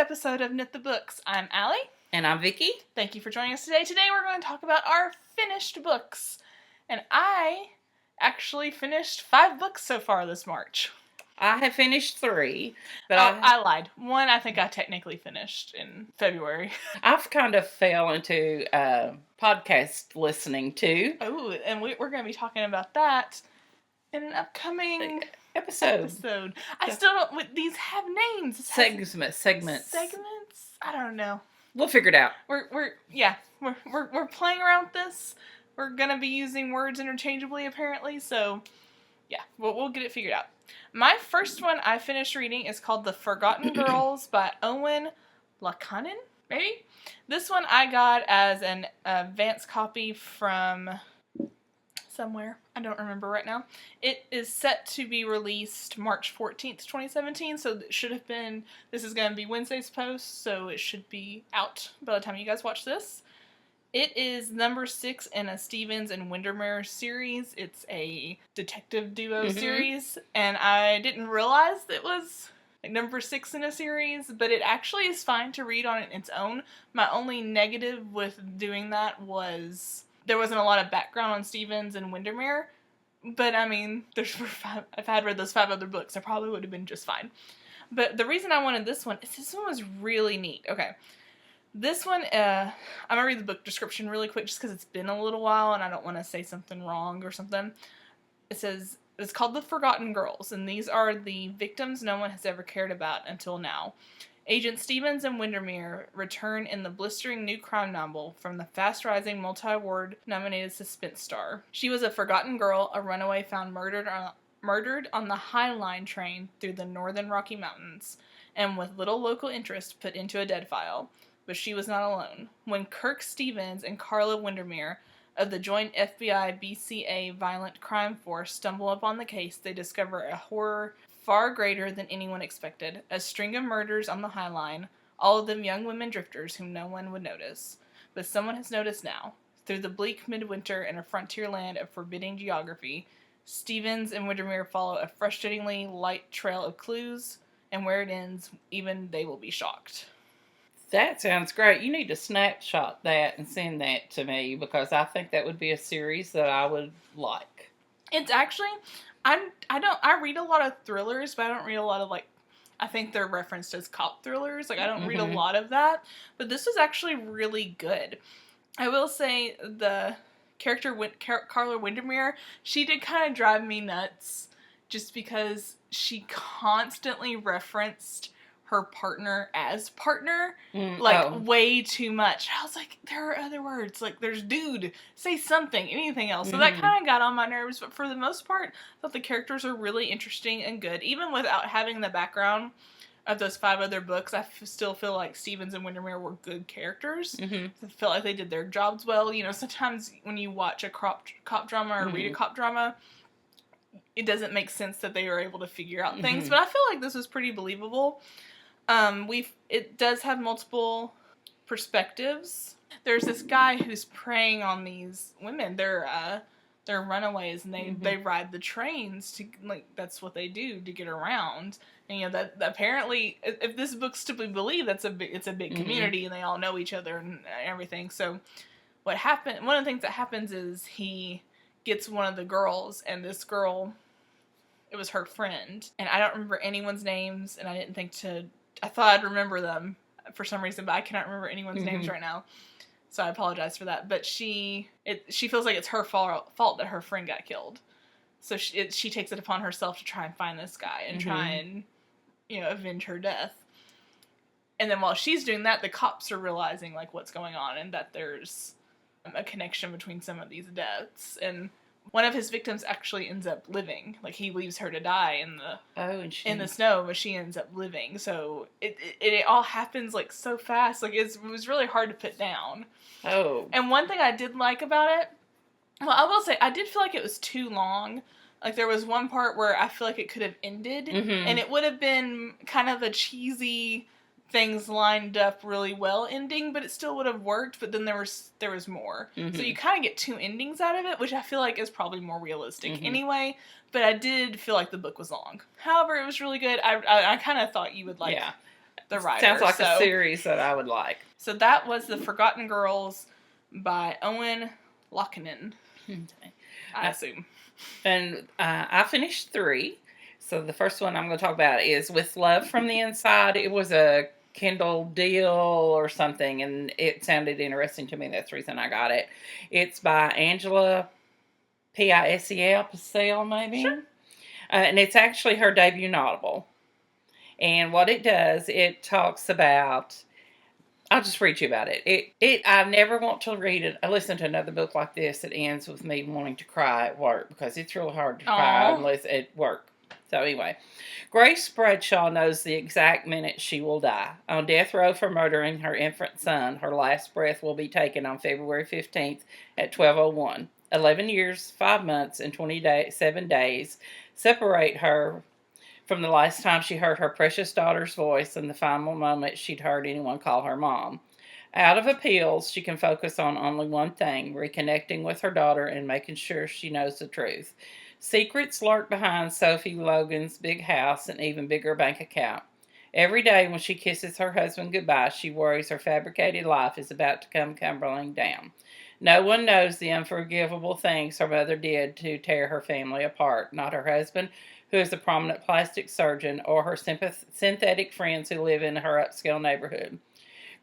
episode of Knit the Books. I'm Allie. And I'm Vicky. Thank you for joining us today. Today we're going to talk about our finished books. And I actually finished 5 books so far this March. I have finished 3. But I lied. 1 I think I technically finished in February. I've kind of fell into podcast listening too. Oh, and we're going to be talking about that in an upcoming episode. I still don't. These have names. Segments. I don't know. We'll figure it out. We're playing around with this. We're gonna be using words interchangeably apparently. So yeah, we'll get it figured out. My first one I finished reading is called The Forgotten Girls by Owen Lakanen. Maybe this one I got as an advance copy from somewhere. I don't remember right now. It is set to be released March 14th, 2017, so it should have been, this is going to be Wednesday's post, so it should be out by the time you guys watch this. It is number 6 in a Stevens and Windermere series. It's a detective duo series, and I didn't realize it was like number 6 in a series, but it actually is fine to read on its own. My only negative with doing that was there wasn't a lot of background on Stevens and Windermere, but I mean, if I had read those 5 other books, I probably would have been just fine. But the reason I wanted this one is this one was really neat. Okay, this one, I'm going to read the book description really quick just because it's been a little while and I don't want to say something wrong or something. It says, it's called The Forgotten Girls, and these are the victims no one has ever cared about until now. Agent Stevens and Windermere return in the blistering new crime novel from the fast-rising multi-award nominated suspense star. She was a forgotten girl, a runaway found murdered on the High Line train through the northern Rocky Mountains, and with little local interest put into a dead file. But she was not alone. When Kirk Stevens and Carla Windermere of the joint FBI-BCA Violent Crime Force stumble upon the case, they discover a horror far greater than anyone expected. A string of murders on the High Line, all of them young women drifters whom no one would notice. But someone has noticed now. Through the bleak midwinter in a frontier land of forbidding geography, Stevens and Windermere follow a frustratingly light trail of clues, and where it ends, even they will be shocked. That sounds great. You need to snapshot that and send that to me because I think that would be a series that I would like. It's actually, I read a lot of thrillers, but I don't read a lot of I think they're referenced as cop thrillers. I don't read a lot of that, but this was actually really good. I will say the character Carla Windermere, she did kind of drive me nuts just because she constantly referenced her partner as partner, way too much. I was like, there are other words, there's dude, say something, anything else. So that kind of got on my nerves, but for the most part, I thought the characters are really interesting and good. Even without having the background of those 5 other books, I still feel like Stevens and Windermere were good characters. I feel like they did their jobs well. You know, sometimes when you watch a cop drama or read a cop drama, it doesn't make sense that they were able to figure out things, but I feel like this was pretty believable. It does have multiple perspectives. There's this guy who's preying on these women. They're runaways, and they ride the trains to, that's what they do to get around. And that apparently, if this book's to be believed, it's a big community, and they all know each other and everything. So one of the things that happens is he gets one of the girls, and this girl, it was her friend, and I don't remember anyone's names, and I thought I'd remember them for some reason, but I cannot remember anyone's names right now. So I apologize for that. But she feels like it's her fault that her friend got killed. So she takes it upon herself to try and find this guy and try and, avenge her death. And then while she's doing that, the cops are realizing, what's going on and that there's a connection between some of these deaths. And one of his victims actually ends up living. He leaves her to die in the snow, but she ends up living. So it all happens so fast. It was really hard to put down. Oh. And one thing I did like about it, well, I will say I did feel like it was too long. There was one part where I feel like it could have ended, and it would have been kind of a cheesy, things lined up really well ending, but it still would have worked, but then there was more. So you kind of get 2 endings out of it, which I feel like is probably more realistic anyway, but I did feel like the book was long. However, it was really good. I kind of thought you would like the writer. Sounds like a series that I would like. So that was The Forgotten Girls by Owen Lockinen, I assume. And I finished 3. So the first one I'm going to talk about is With Love from the Inside. It was a Kindle deal or something, and it sounded interesting to me. That's the reason I got it. It's by Angela Pisel, maybe? Sure. And it's actually her debut novel. And what it does, it talks about... I'll just read you about it. I never want to read it. I listen to another book like this that ends with me wanting to cry at work, because it's real hard to cry unless at work. So anyway, Grace Bradshaw knows the exact minute she will die. On death row for murdering her infant son, her last breath will be taken on February 15th at 12:01. 11 years, 5 months, and 27 days separate her from the last time she heard her precious daughter's voice and the final moment she'd heard anyone call her mom. Out of appeals, she can focus on only one thing: reconnecting with her daughter and making sure she knows the truth. Secrets lurk behind Sophie Logan's big house and even bigger bank account. Every day when she kisses her husband goodbye, she worries her fabricated life is about to come crumbling down. No one knows the unforgivable things her mother did to tear her family apart. Not her husband, who is a prominent plastic surgeon, or her synthetic friends who live in her upscale neighborhood.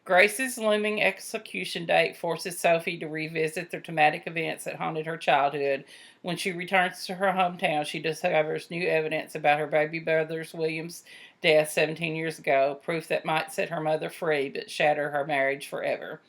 Grace's looming execution date forces Sophie to revisit the traumatic events that haunted her childhood. When she returns to her hometown, she discovers new evidence about her baby brother William's death 17 years ago, proof that might set her mother free but shatter her marriage forever.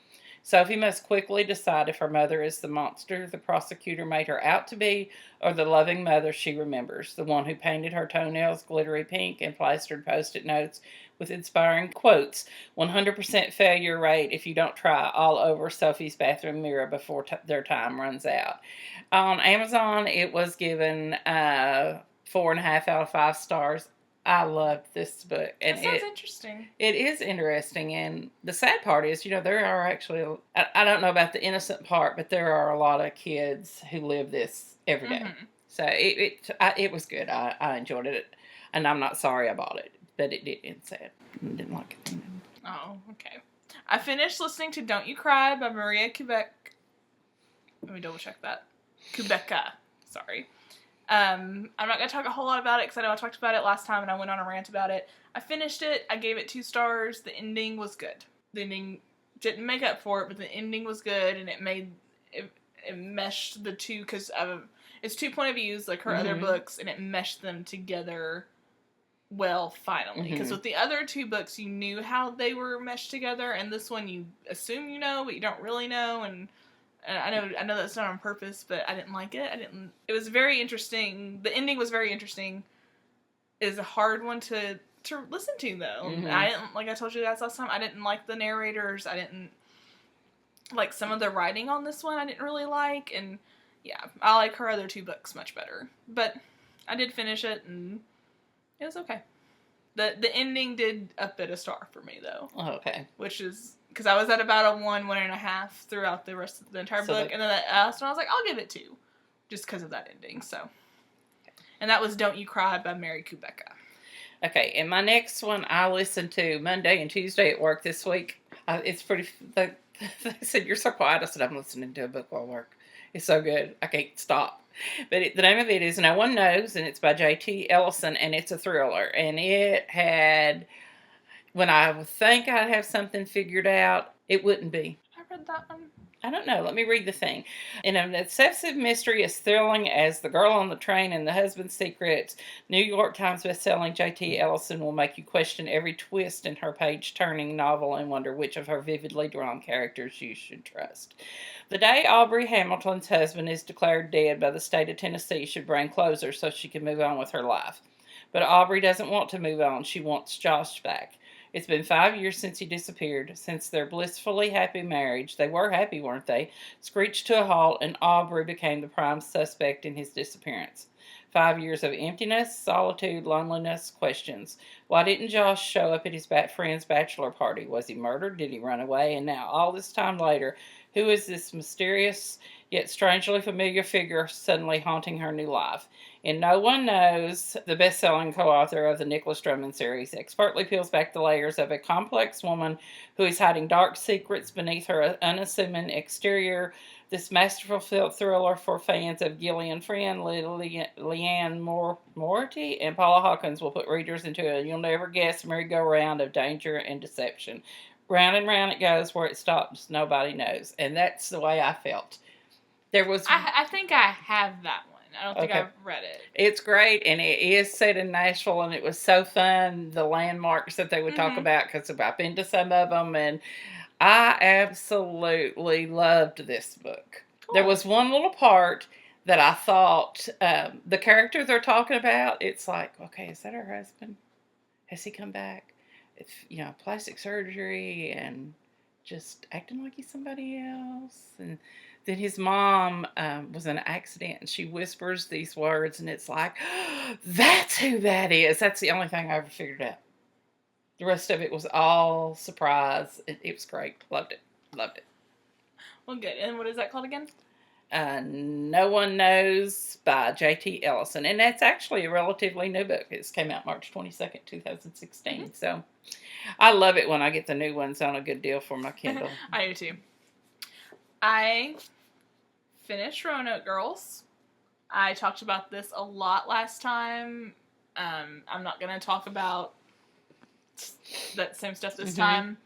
Sophie must quickly decide if her mother is the monster the prosecutor made her out to be, or the loving mother she remembers, the one who painted her toenails glittery pink and plastered post-it notes with inspiring quotes, 100% failure rate if you don't try, all over Sophie's bathroom mirror before their time runs out. On Amazon, it was given 4.5 out of 5 stars. I loved this book. And that sounds interesting. It is interesting. And the sad part is, there are actually, I don't know about the innocent part, but there are a lot of kids who live this every day. Mm-hmm. So it was good. I enjoyed it. And I'm not sorry I bought it. But it did end sad. I didn't like it. Oh, okay. I finished listening to Don't You Cry by Maria Quebec. Let me double check that. Quebeca. Sorry. I'm not going to talk a whole lot about it because I know I talked about it last time and I went on a rant about it. I finished it. I gave it 2 stars. The ending was good. The ending didn't make up for it, but the ending was good, and it meshed the two, because it's 2 point of views like her other books, and it meshed them together well finally. Because with the other 2 books, you knew how they were meshed together, and this one you assume you know, but you don't really know, and I know that's not on purpose, but I didn't like it. It was very interesting. The ending was very interesting. It is a hard one to listen to, though. I didn't, like I told you guys last time, I didn't like the narrators. I didn't like some of the writing on this one. I didn't really like, and yeah, I like her other 2 books much better. But I did finish it, and it was okay. The ending did up it a star for me, though. Oh, okay. Which is... because I was at about a 1.5 throughout the rest of the entire book. And then that last one, I was like, I'll give it 2. Just because of that ending, so. And that was Don't You Cry by Mary Quebeca. Okay, and my next one I listened to Monday and Tuesday at work this week. It's pretty... They said, you're so quiet. I said, I'm listening to a book while I work. It's so good. I can't stop. But the name of it is No One Knows, and it's by J.T. Ellison, and it's a thriller. And it had... when I would think I'd have something figured out, it wouldn't be. I read that one. I don't know. Let me read the thing. In an obsessive mystery as thrilling as The Girl on the Train and The Husband's Secrets, New York Times bestselling J.T. Ellison will make you question every twist in her page-turning novel and wonder which of her vividly drawn characters you should trust. The day Aubrey Hamilton's husband is declared dead by the state of Tennessee should bring closure so she can move on with her life. But Aubrey doesn't want to move on. She wants Josh back. It's been 5 years since he disappeared, since their blissfully happy marriage, they were happy, weren't they, screeched to a halt, and Aubrey became the prime suspect in his disappearance. 5 years of emptiness, solitude, loneliness, questions. Why didn't Josh show up at his friend's bachelor party? Was he murdered? Did he run away? And now, all this time later, Who is this mysterious yet strangely familiar figure suddenly haunting her new life? And No One Knows, the best-selling co-author of the Nicholas Drummond series, expertly peels back the layers of a complex woman who is hiding dark secrets beneath her unassuming exterior. This masterful thriller for fans of Gillian Flynn, Leanne Moriarty, and Paula Hawkins will put readers into a you'll-never-guess merry-go-round of danger and deception. Round and round it goes. Where it stops, nobody knows. And that's the way I felt. There was... I think I have that one. I don't think I've read it. It's great, and it is set in Nashville, and it was so fun, the landmarks that they would talk about, because I've been to some of them, and I absolutely loved this book. Cool. There was one little part that I thought, the character they're talking about, it's like, okay, is that her husband? Has he come back? It's, plastic surgery and just acting like he's somebody else. And then his mom was in an accident, and she whispers these words, and it's like, oh, that's who that is. That's the only thing I ever figured out. The rest of it was all surprise. It was great. Loved it. Well, good. And what is that called again? No One Knows by J.T. Ellison. And that's actually a relatively new book. It came out March 22nd, 2016. Mm-hmm. So I love it when I get the new ones on a good deal for my Kindle. I do too. I finished Roanoke Girls. I talked about this a lot last time. I'm not going to talk about that same stuff this time.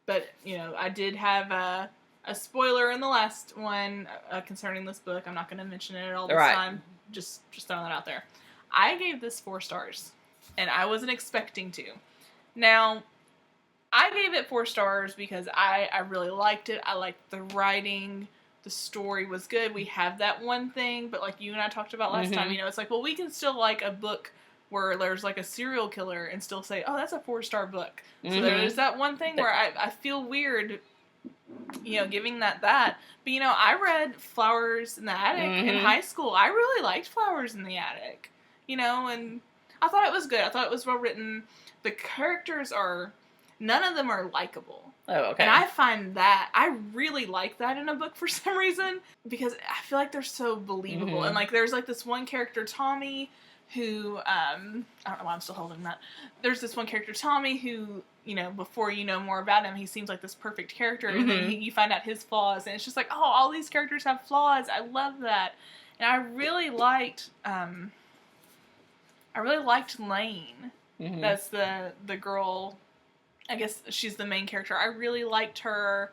But, I did have a spoiler in the last one concerning this book. I'm not going to mention it at all this time. Just throwing that out there. I gave this 4 stars, and I wasn't expecting to. Now, I gave it 4 stars because I really liked it. I liked the writing. The story was good. We have that one thing, but like you and I talked about last time, it's like, well, we can still like a book where there's like a serial killer and still say, oh, that's a 4-star book. So there's that one thing where I feel weird, giving that. But, I read Flowers in the Attic in high school. I really liked Flowers in the Attic, and I thought it was good. I thought it was well written. The characters none of them are likable. Oh, okay. And I find that, I really like that in a book for some reason, because I feel like they're so believable. And, like, there's, like, this one character, Tommy, who, I don't know why I'm still holding that. There's this one character, Tommy, who, before you know more about him, he seems like this perfect character, and then you find out his flaws, and it's just like, oh, all these characters have flaws. I love that. And I really liked Lane. That's the girl. I guess she's the main character. I really liked her,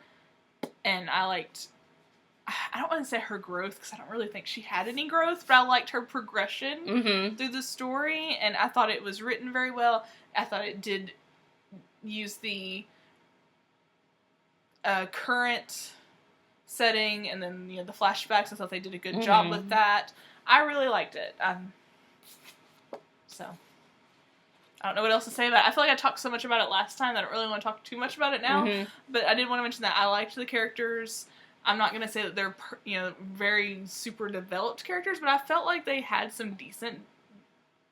and I don't want to say her growth, because I don't really think she had any growth, but I liked her progression through the story, and I thought it was written very well. I thought it did use the current setting, and then, the flashbacks. I thought they did a good job with that. I really liked it. So... I don't know what else to say about it. I feel like I talked so much about it last time that I don't really want to talk too much about it now. But I did want to mention that I liked the characters. I'm not going to say that they're, very super developed characters, but I felt like they had some decent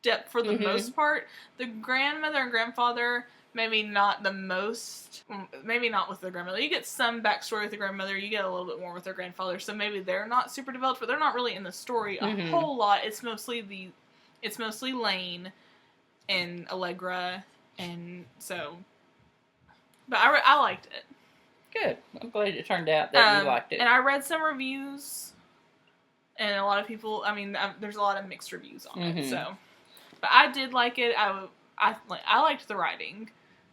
depth for the most part. The grandmother and grandfather, maybe not the most, maybe not with their grandmother. You get some backstory with the grandmother, you get a little bit more with their grandfather, so maybe they're not super developed, but they're not really in the story a whole lot. It's mostly Lane and Allegra, and so, but I liked it. Good. I'm glad it turned out that you liked it. And I read some reviews, and a lot of people, there's a lot of mixed reviews on it, so, but I did like it. I liked the writing,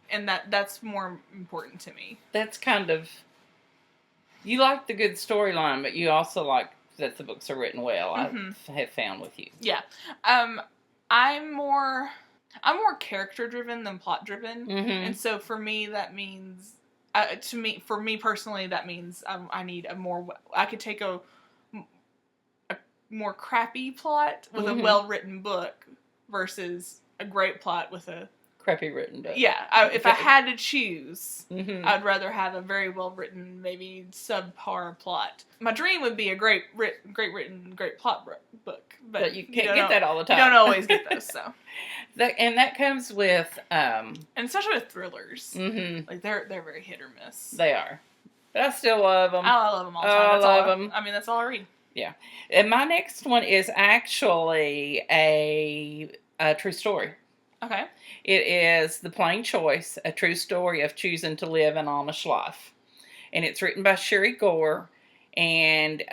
and that's more important to me. That's kind of, you like the good storyline, but you also like that the books are written well, I have found with you. Yeah. I'm more character driven than plot driven, and so for me that means, for me personally, that means I need I could take a more crappy plot with a well written book versus a great plot with a crappy written book. Yeah, if I had to choose, I'd rather have a very well written, maybe subpar plot. My dream would be a great written, great plot book, but you can't get that all the time. You don't always get those, so. That comes with, and especially with thrillers, like they're very hit or miss. They are. But I still love them. Oh, I love them all the time. I That's love all. them. I mean, that's all I read. Yeah. And my next one is actually a true story. Okay. It is The Plain Choice, a true story of choosing to live an Amish life. And it's written by Sherry Gore. And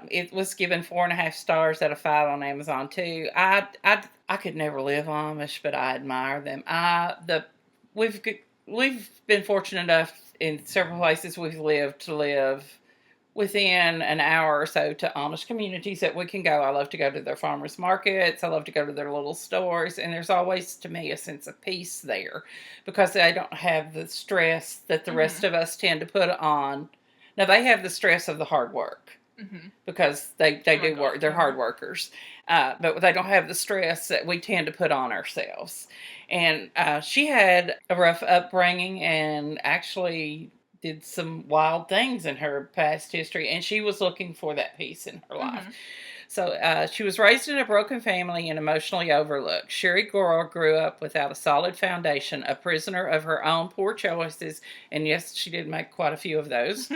it was given 4.5 stars out of 5 on Amazon too. I could never live Amish, but I admire them. We've been fortunate enough in several places we've lived to live within an hour or so to Amish communities that we can go. I love to go to their farmers markets. I love to go to their little stores. And there's always, to me, a sense of peace there because they don't have the stress that the rest of us tend to put on. Now, they have the stress of the hard work because they do work. They're hard workers. But they don't have the stress that we tend to put on ourselves. And she had a rough upbringing and actually did some wild things in her past history, and she was looking for that peace in her life. So she was raised in a broken family and emotionally overlooked. Sherry Gore grew up without a solid foundation, a prisoner of her own poor choices, and yes, she did make quite a few of those,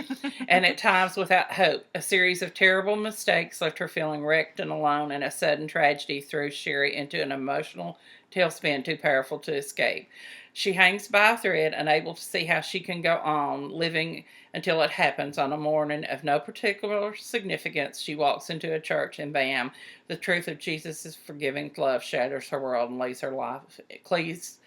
and at times without hope. A series of terrible mistakes left her feeling wrecked and alone, and a sudden tragedy threw Sherry into an emotional tailspin too powerful to escape. She hangs by a thread, unable to see how she can go on living until it happens. On a morning of no particular significance, she walks into a church and bam, the truth of Jesus' forgiving love shatters her world and cleaves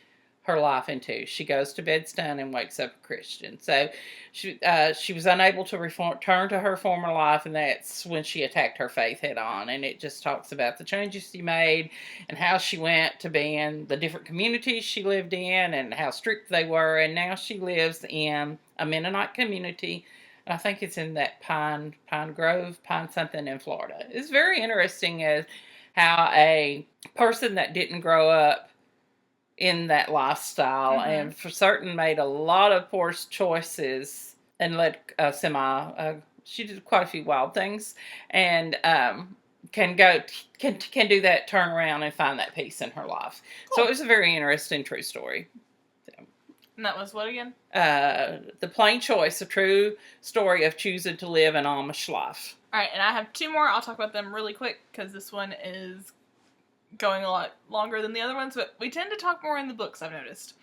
her life in two. She goes to bed stunned and wakes up a Christian. So she was unable to return to her former life, and that's when she attacked her faith head on. And it just talks about the changes she made and how she went to be in the different communities she lived in and how strict they were. And now she lives in a Mennonite community. I think it's in that Pine Grove, Pine something in Florida. It's very interesting as how a person that didn't grow up in that lifestyle and for certain made a lot of poor choices and led she did quite a few wild things and can do that turn around and find that peace in her life. Cool. So it was a very interesting true story. And that was what again? The Plain Choice, a true story of choosing to live an Amish life. All right, and I have 2 more. I'll talk about them really quick because this one is going a lot longer than the other ones, but we tend to talk more in the books, I've noticed.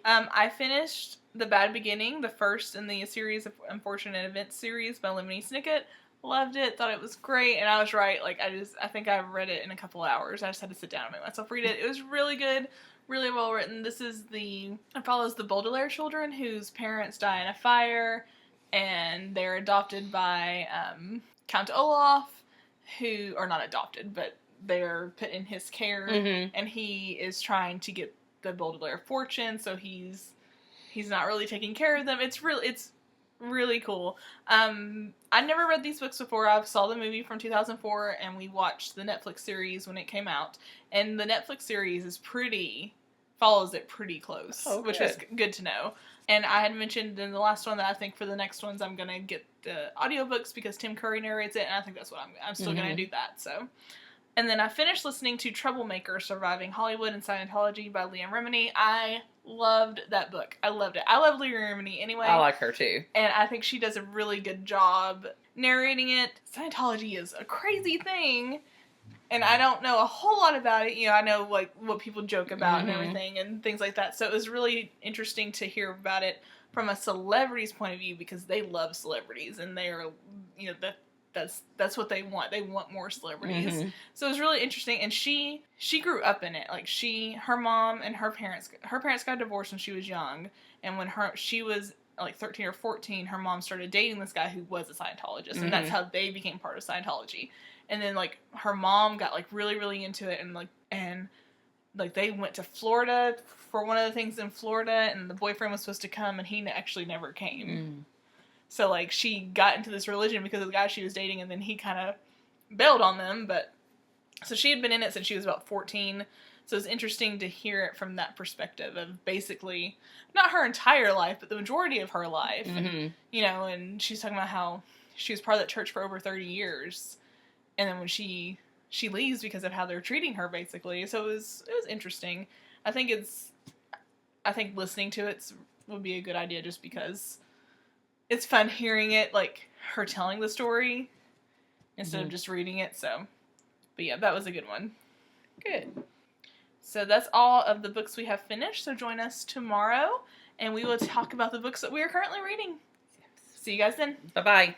I finished The Bad Beginning, the first in the series of Unfortunate Events series by Lemony Snicket. Loved it, thought it was great, and I was right. Like, I think I read it in a couple hours. I just had to sit down and make myself read it. It was really good, really well written. It follows the Baudelaire children whose parents die in a fire, and they're adopted by Count Olaf, who, or not adopted, but they're put in his care, and he is trying to get the Baudelaire fortune, so he's not really taking care of them. It's really cool. I never read these books before. I saw the movie from 2004, and we watched the Netflix series when it came out, and the Netflix series follows it pretty close, which is good to know. And I had mentioned in the last one that I think for the next ones I'm gonna get the audiobooks because Tim Curry narrates it, and I think that's what I'm still gonna do that, so. And then I finished listening to Troublemaker, Surviving Hollywood and Scientology by Leah Remini. I loved that book. I loved it. I love Leah Remini anyway. I like her too. And I think she does a really good job narrating it. Scientology is a crazy thing, and I don't know a whole lot about it. You know, I know like what people joke about and everything and things like that. So it was really interesting to hear about it from a celebrity's point of view because they love celebrities and they're, you know, that's what they want. They want more celebrities. So it was really interesting. And she grew up in it. Like her mom and her parents got divorced when she was young. And when she was like 13 or 14, her mom started dating this guy who was a Scientologist. And that's how they became part of Scientology. And then like her mom got like really, really into it and they went to Florida for one of the things in Florida, and the boyfriend was supposed to come and he actually never came. So, like, she got into this religion because of the guy she was dating, and then he kind of bailed on them, so she had been in it since she was about 14, so it was interesting to hear it from that perspective of basically, not her entire life, but the majority of her life, and, you know, and she's talking about how she was part of that church for over 30 years, and then when she leaves because of how they're treating her, basically, so it was interesting. I think listening to it would be a good idea just because it's fun hearing it, like, her telling the story instead of Mhm. just reading it, so. But yeah, that was a good one. Good. So that's all of the books we have finished, so join us tomorrow, and we will talk about the books that we are currently reading. See you guys then. Bye-bye.